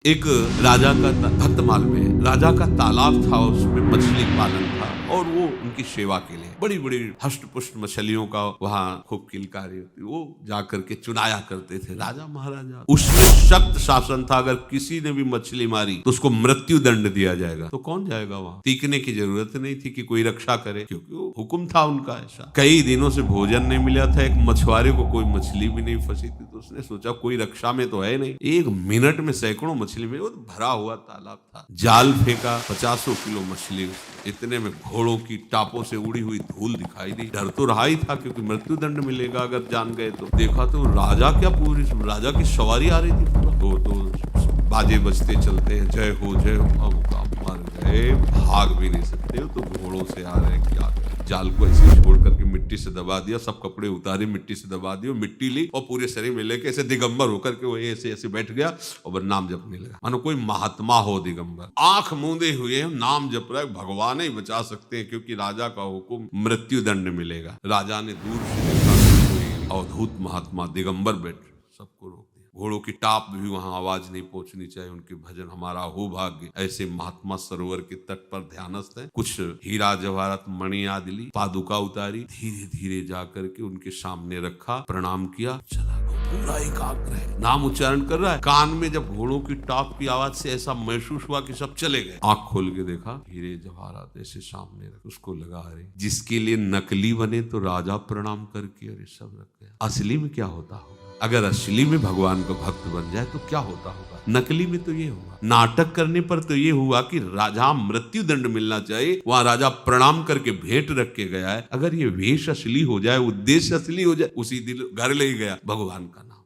एक राजा का भक्तमाल में राजा का तालाब था, उसमें मछली पालन था और वो उनकी सेवा के लिए बड़ी बड़ी हष्ट पुष्ट मछलियों का वहाँ खूब किलकारी होती, वो जाकर के चुनाया करते थे राजा महाराजा। उसमें सख्त शासन था, अगर किसी ने भी मछली मारी तो उसको मृत्यु दंड दिया जाएगा। तो कौन जाएगा वहाँ? टीकने की जरूरत नहीं थी कि कोई रक्षा करे, क्योंकि वो हुक्म था उनका ऐसा। कई दिनों से भोजन नहीं मिला था, एक मछुआरे को कोई मछली भी नहीं फंसी थी, तो उसने सोचा कोई रक्षा में तो है नहीं, एक मिनट में सैकड़ों मछली में, वो भरा हुआ तालाब था, जाल फेंका, 50 किलो मछली, इतने में घोड़ों की टापों से उड़ी हुई धूल दिखाई दी। डर तो रहा ही था क्योंकि मृत्यु दंड मिलेगा अगर जान गए तो। देखा तो राजा क्या, पूरी राजा की सवारी आ रही थी, पूरा तो बाजे बजते चलते हैं, जय हो जय हो। अब मर गए, भाग भी नहीं सकते हो, तो घोड़ों से आ रहे हैं, क्या जाल को ऐसे छोड़ करके मिट्टी से दबा दिया, सब कपड़े उतारे, मिट्टी से दबा दिया, मिट्टी ली और पूरे शरीर में लेके ऐसे दिगंबर होकर के वो ऐसे ऐसे बैठ गया और नाम जपने लगा, मानो कोई महात्मा हो दिगंबर। आंख मूंदे हुए नाम जप रहा है, भगवान ही बचा सकते हैं क्योंकि राजा का हुक्म, मृत्यु दंड मिलेगा। राजा ने दूर से देखा कोई अवधूत महात्मा दिगंबर बैठ, सबको रोक दिया। घोड़ों की टाप भी वहां आवाज नहीं पहुंचनी चाहिए, उनके भजन हमारा हो भाग्य। ऐसे महात्मा सरोवर के तट पर ध्यानस्थ है, कुछ हीरा जवाहरात मणि आदि ली, पादुका उतारी, धीरे धीरे जाकर के उनके सामने रखा, प्रणाम किया, चला पूरा एकाग्र है, नाम उच्चारण कर रहा है। कान में जब घोड़ों की टाप की आवाज से ऐसा महसूस हुआ कि सब चले गए, आंख खोल के देखा, हीरे जवाहरात ऐसे सामने रख, उसको लगा अरे जिसके लिए नकली बने तो राजा प्रणाम करके अरे सब रख गया, असली में क्या होता होगा? अगर असली में भगवान का भक्त बन जाए तो क्या होता होगा? नकली में तो ये हुआ, नाटक करने पर तो ये हुआ कि राजा मृत्यु दंड मिलना चाहिए, वहां राजा प्रणाम करके भेंट रख के गया है। अगर ये वेश असली हो जाए, उद्देश्य असली हो जाए, उसी दिन घर ले गया, भगवान का